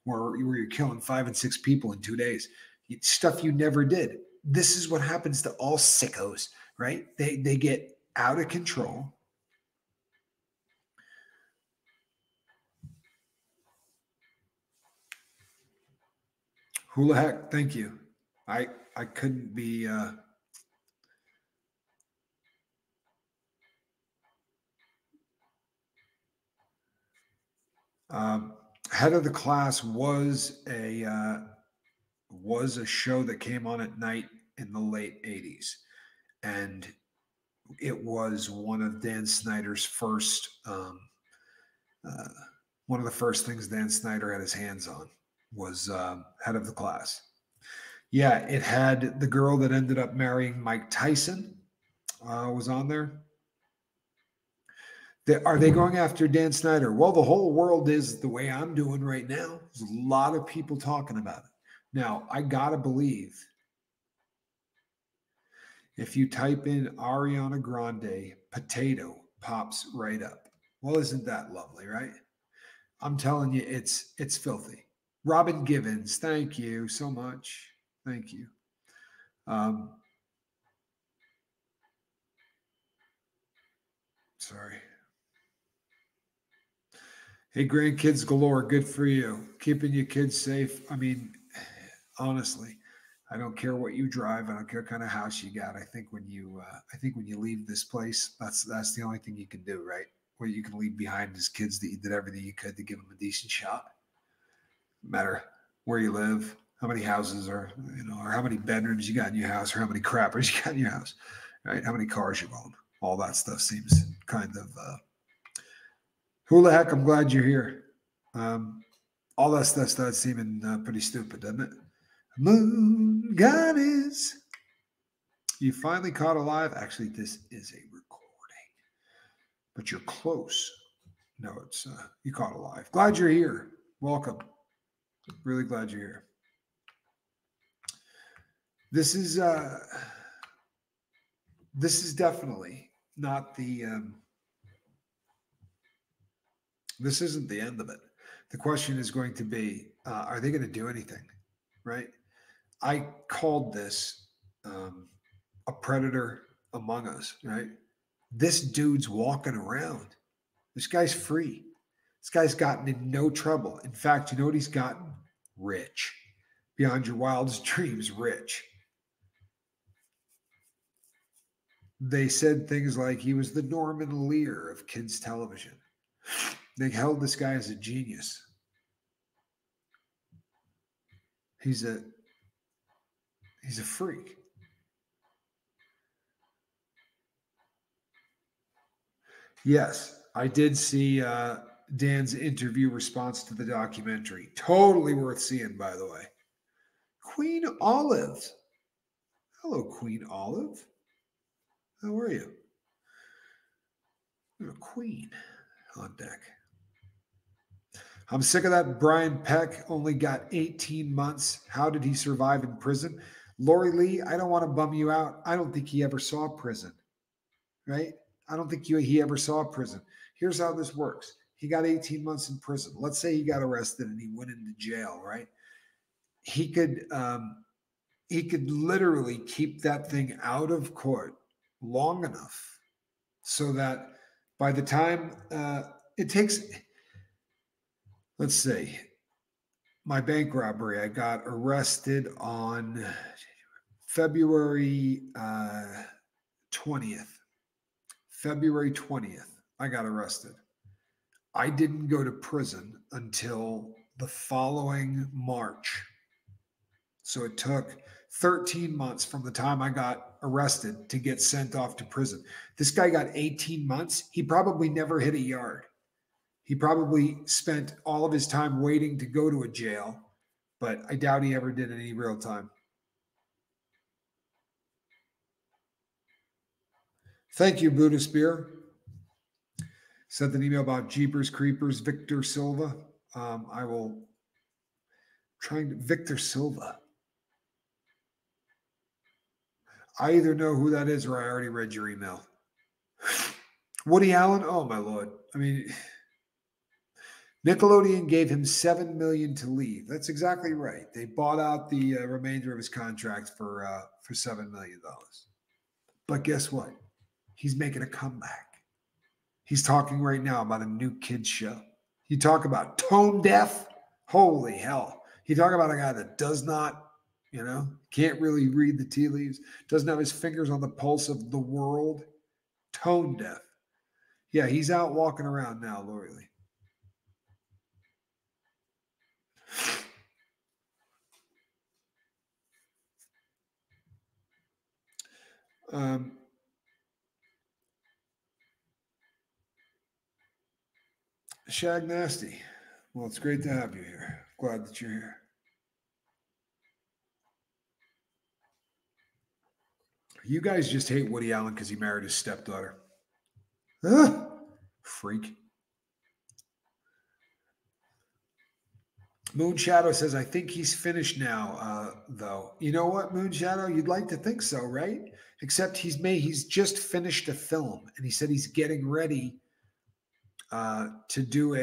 where you're killing 5 and 6 people in 2 days. Stuff you never did. This is what happens to all sickos, right? They get out of control. Hula heck, thank you. I couldn't be Head of the Class was a show that came on at night in the late 80s, and it was one of Dan Snyder's first one of the first things Dan Snyder had his hands on was Head of the Class. Yeah, it had the girl that ended up marrying Mike Tyson was on there. Are they going after Dan Snyder? Well, the whole world is the way I'm doing right now. There's a lot of people talking about it. Now, I got to believe if you type in Ariana Grande, potato pops right up. Well, isn't that lovely, right? I'm telling you, it's filthy. Robin Givens, thank you so much. Thank you. Sorry. Hey, grandkids galore. Good for you. Keeping your kids safe. I mean, honestly, I don't care what you drive. I don't care what kind of house you got. I think when you leave this place, that's the only thing you can do, right? What you can leave behind is kids that you did everything you could to give them a decent shot. No matter where you live, how many houses are, or how many bedrooms you got in your house, or how many crappers you got in your house, right? How many cars you own. All that stuff seems kind of hula heck. I'm glad you're here. All that stuff starts seeming pretty stupid, doesn't it? Moon goddess. You finally caught alive. Actually, this is a recording, but you're close. No, it's you caught alive. Glad you're here. Welcome. Really glad you're here. This is definitely not the. This isn't the end of it. The question is going to be: are they going to do anything? Right? I called this a predator among us. Right? This dude's walking around. This guy's free. This guy's gotten in no trouble. In fact, you know what he's gotten? Rich. Beyond your wildest dreams, rich. They said things like he was the Norman Lear of kids' television. They held this guy as a genius. He's a freak. Yes, I did see Dan's interview response to the documentary. Totally worth seeing, by the way. Queen Olive. Hello, Queen Olive. How are you? You're a queen on deck. I'm sick of that. Brian Peck only got 18 months. How did he survive in prison? Lori Lee, I don't want to bum you out. I don't think he ever saw prison, right? I don't think he ever saw prison. Here's how this works. He got 18 months in prison. Let's say he got arrested and he went into jail, right? He could literally keep that thing out of court long enough so that by the time it takes, let's see, my bank robbery, I got arrested on February 20th. February 20th, I got arrested. I didn't go to prison until the following March. So it took 13 months from the time I got arrested to get sent off to prison. This guy got 18 months. He probably never hit a yard. He probably spent all of his time waiting to go to a jail, but I doubt he ever did any real time. Thank you, Buddha Spear. Sent an email about Jeepers Creepers, Victor Silva. I will Victor Silva. I either know who that is or I already read your email. Woody Allen? Oh, my Lord. I mean, Nickelodeon gave him $7 million to leave. That's exactly right. They bought out the remainder of his contract for $7 million. But guess what? He's making a comeback. He's talking right now about a new kids show. You talk about tone deaf. Holy hell. You talk about a guy that does not, can't really read the tea leaves, doesn't have his fingers on the pulse of the world. Tone deaf. Yeah, he's out walking around now, Lori. Shag Nasty. Well, it's great to have you here. Glad that you're here. You guys just hate Woody Allen because he married his stepdaughter. Freak. Moon Shadow says, I think he's finished now, though. You know what, Moon Shadow? You'd like to think so, right? Except he's just finished a film, and he said he's getting ready to do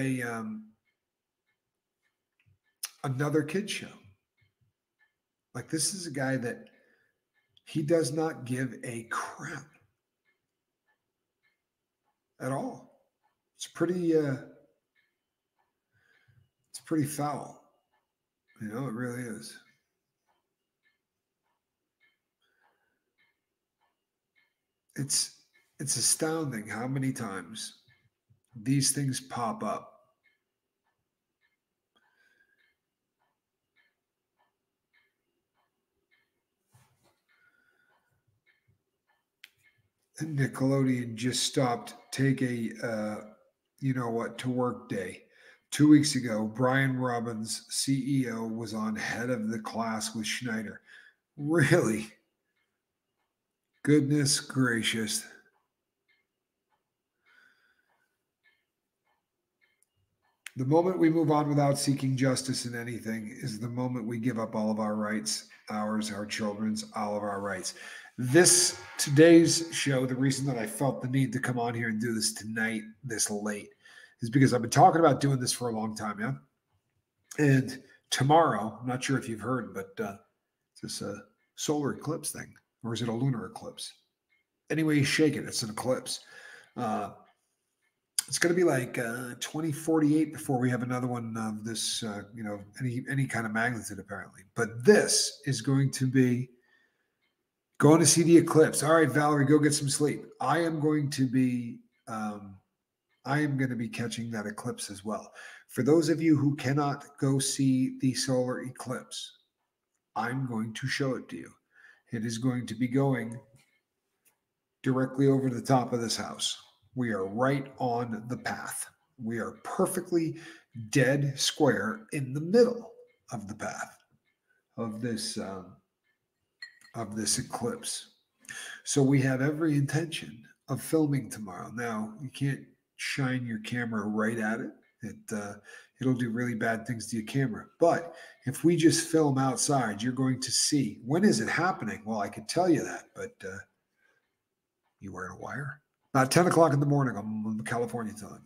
another kid show. Like, this is a guy that he does not give a crap at all. It's pretty foul. It really is. It's astounding how many times these things pop up. And Nickelodeon just stopped take a to work day. 2 weeks ago, Brian Robbins, CEO, was on Head of the Class with Schneider. Really? Goodness gracious. The moment we move on without seeking justice in anything is the moment we give up all of our rights, ours, our children's, all of our rights. Today's show, the reason that I felt the need to come on here and do this tonight, this late, is because I've been talking about doing this for a long time, yeah? And tomorrow, I'm not sure if you've heard, but it's this solar eclipse thing, or is it a lunar eclipse? Anyway, you shake it, it's an eclipse. It's going to be like 2048 before we have another one of this, any kind of magnitude, apparently. But this is going to be going to see the eclipse. All right, Valerie, go get some sleep. I am going to be catching that eclipse as well. For those of you who cannot go see the solar eclipse, I'm going to show it to you. It is going to be going directly over the top of this house. We are right on the path. We are perfectly dead square in the middle of the path of this eclipse. So we have every intention of filming tomorrow. Now, you can't shine your camera right at it. It'll do really bad things to your camera. But if we just film outside, you're going to see. When is it happening? Well, I could tell you that, but you wearing a wire? 10 o'clock in the morning on California time.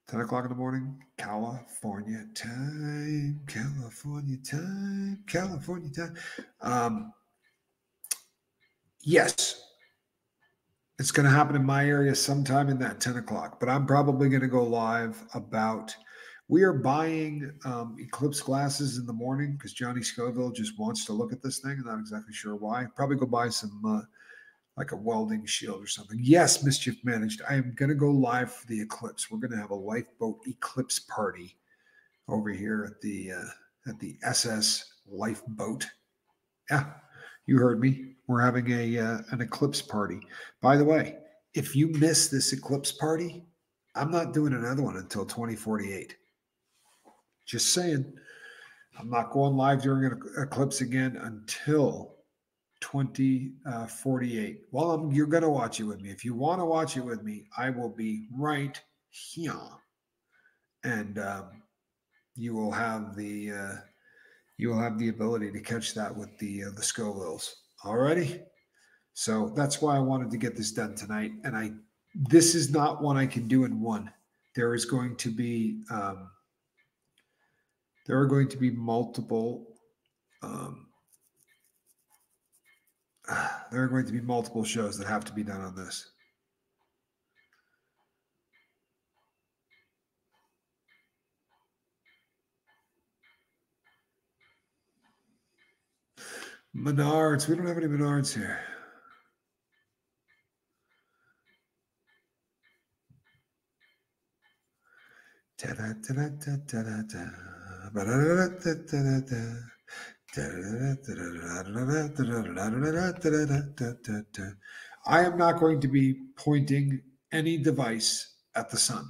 10 o'clock in the morning, California time, California time, California time. Yes, it's going to happen in my area sometime in that 10 o'clock, but I'm probably going to go live we are buying eclipse glasses in the morning because Johnny Scoville just wants to look at this thing. I'm not exactly sure why. Probably go buy some like a welding shield or something. Yes, Mischief Managed. I am going to go live for the eclipse. We're going to have a lifeboat eclipse party over here at the SS Lifeboat. Yeah, you heard me. We're having an eclipse party. By the way, if you miss this eclipse party, I'm not doing another one until 2048. Just saying. I'm not going live during an eclipse again until 2048. Well, you're going to watch it with me. If you want to watch it with me, I will be right here. And you will have the ability to catch that with the Scovilles. Alrighty. So that's why I wanted to get this done tonight. And I This is not one I can do in one. There is going to be there are going to be multiple um, there are going to be multiple shows that have to be done on this. Menards. We don't have any Menards here. I am not going to be pointing any device at the sun.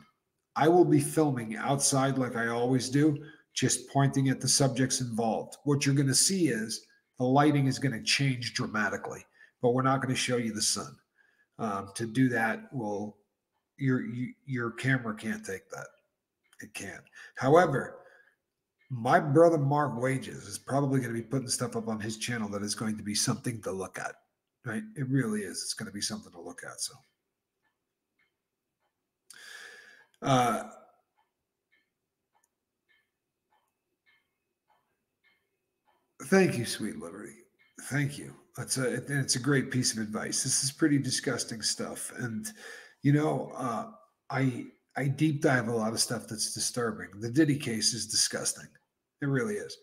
I will be filming outside like I always do, just pointing at the subjects involved. What you're going to see is the lighting is going to change dramatically, but we're not going to show you the sun. To do that, your camera can't take that. It can't. However, my brother Mark Wages is probably going to be putting stuff up on his channel that is going to be something to look at. Right? It really is. It's going to be something to look at. So, thank you, sweet Liberty. Thank you. It's a great piece of advice. This is pretty disgusting stuff, and you know, I deep dive a lot of stuff that's disturbing. The Diddy case is disgusting. It really is.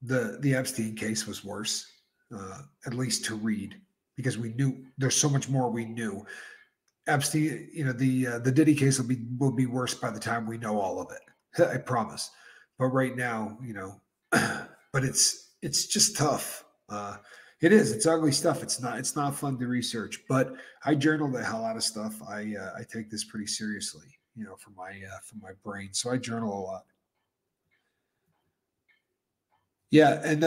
The Epstein case was worse, at least to read, because we knew there's so much more we knew. Epstein, the Diddy case will be worse by the time we know all of it. I promise. But right now, but it's just tough. It is. It's ugly stuff. It's not fun to research. But I journal the hell out of stuff. I take this pretty seriously. For my brain. So I journal a lot. Yeah, and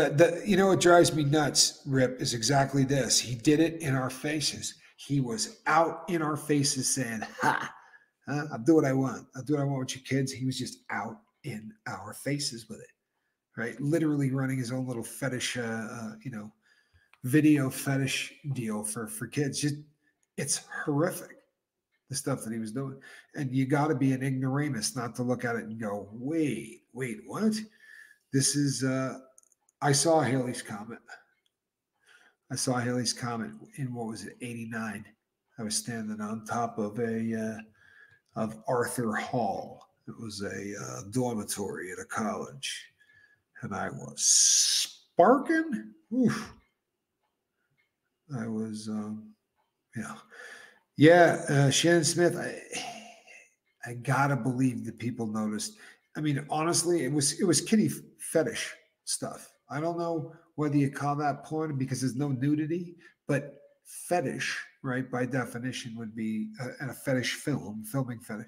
what drives me nuts, Rip, is exactly this. He did it in our faces. He was out in our faces saying, "Ha, I'll do what I want. I'll do what I want with your kids." He was just out in our faces with it, right? Literally running his own little fetish, video fetish deal for kids. Just it's horrific the stuff that he was doing, and you got to be an ignoramus not to look at it and go, wait, what? This is. I saw Haley's Comet. I saw Haley's Comet in what was it, '89. I was standing on top of of Arthur Hall. It was a dormitory at a college, and I was sparking. Oof. I was, yeah. Shannon Smith. I gotta believe that people noticed. I mean, honestly, it was kitty fetish stuff. I don't know whether you call that porn because there's no nudity, but fetish, right, by definition, would be a fetish filming fetish.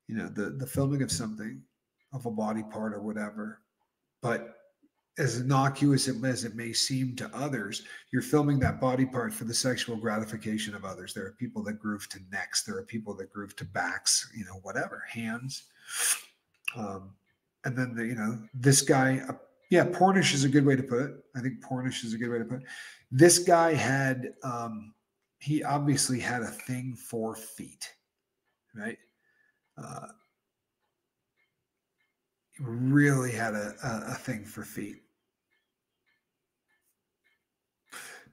The filming of something, of a body part or whatever. But as innocuous as it may seem to others, you're filming that body part for the sexual gratification of others. There are people that groove to necks. There are people that groove to backs, whatever, hands. And then, this guy, yeah, pornish is a good way to put it. I think pornish is a good way to put it. This guy he obviously had a thing for feet, right? Really had a thing for feet.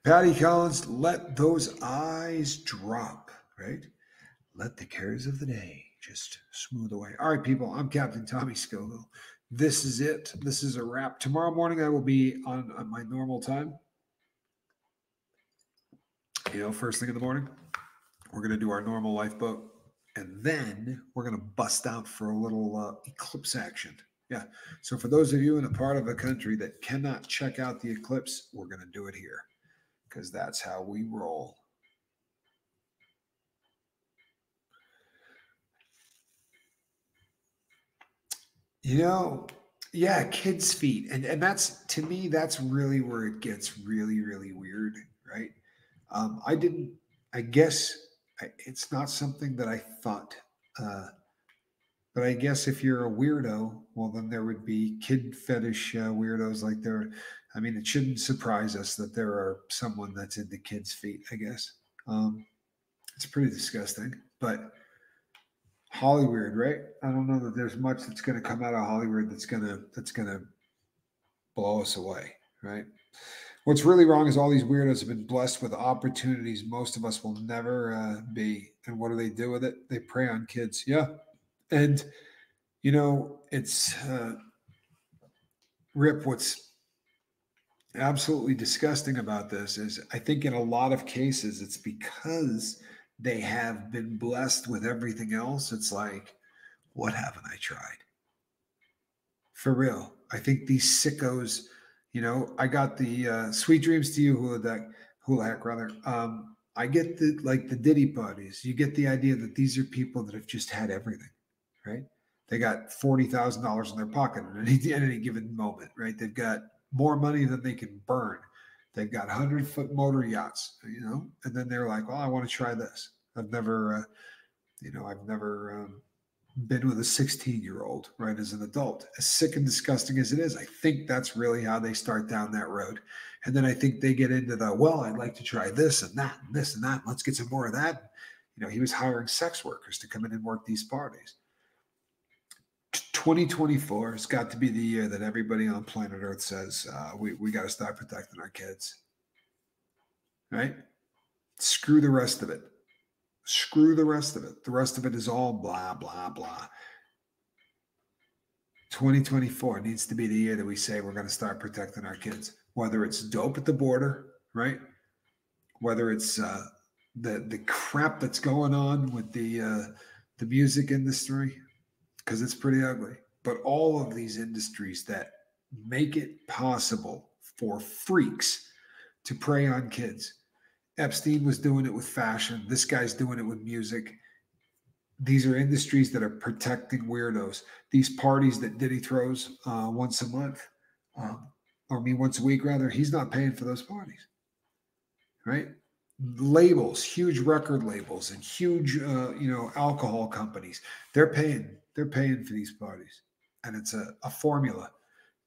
Patty Collins, let those eyes drop, right? Let the cares of the day just smooth away. All right, people, I'm Captain Tommy Scoville. This is it. This is a wrap. Tomorrow morning, I will be on my normal time. First thing in the morning, we're going to do our normal lifeboat. And then we're going to bust out for a little eclipse action. Yeah. So for those of you in a part of the country that cannot check out the eclipse, we're going to do it here because that's how we roll. Yeah, kids' feet. And that's, to me, that's really where it gets really, really weird, right? I guess it's not something that I thought, but I guess if you're a weirdo, well, then there would be kid fetish weirdos like there. I mean, it shouldn't surprise us that there are someone that's into kids' feet, I guess. It's pretty disgusting. But Hollywood, right? I don't know that there's much that's going to come out of Hollywood that's gonna blow us away, right? What's really wrong is all these weirdos have been blessed with opportunities most of us will never be. And what do they do with it? They prey on kids. Yeah. And, it's Rip. What's absolutely disgusting about this is I think in a lot of cases, it's because they have been blessed with everything else. It's like, what haven't I tried? For real. I think these sickos, I got the sweet dreams to you, hula hack rather. I get the Diddy parties. You get the idea that these are people that have just had everything, right? They got $40,000 in their pocket at any given moment, right? They've got more money than they can burn. They've got 100-foot motor yachts, and then they're like, well, I want to try this. I've never been with a 16-year-old, right, as an adult. As sick and disgusting as it is, I think that's really how they start down that road. And then I think they get into I'd like to try this and that and this and that. Let's get some more of that. He was hiring sex workers to come in and work these parties. 2024 has got to be the year that everybody on planet Earth says, we got to start protecting our kids, right? Screw the rest of it. Screw the rest of it. The rest of it is all blah, blah, blah. 2024 needs to be the year that we say we're going to start protecting our kids, whether it's dope at the border, right? Whether it's the crap that's going on with the music industry, because it's pretty ugly. But all of these industries that make it possible for freaks to prey on kids. Epstein was doing it with fashion. This guy's doing it with music. These are industries that are protecting weirdos. These parties that Diddy throws once a month, once a week rather, he's not paying for those parties, right? Labels, huge record labels, and huge, alcohol companies. They're paying for these parties, and it's a formula.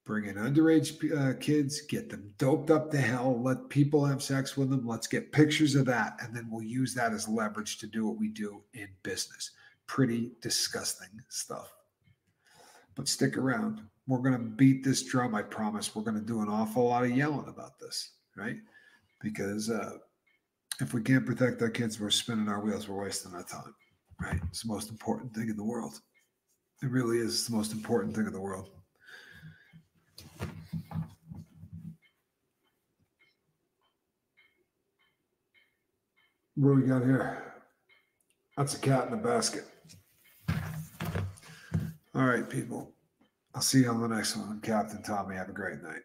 Bring in underage kids, get them doped up to hell, let people have sex with them. Let's get pictures of that. And then we'll use that as leverage to do what we do in business. Pretty disgusting stuff. But stick around. We're going to beat this drum, I promise. We're going to do an awful lot of yelling about this, right? Because if we can't protect our kids, we're spinning our wheels. We're wasting our time, right? It's the most important thing in the world. It really is the most important thing in the world. What do we got here? That's a cat in a basket. All right, people. I'll see you on the next one. I'm Captain Tommy. Have a great night.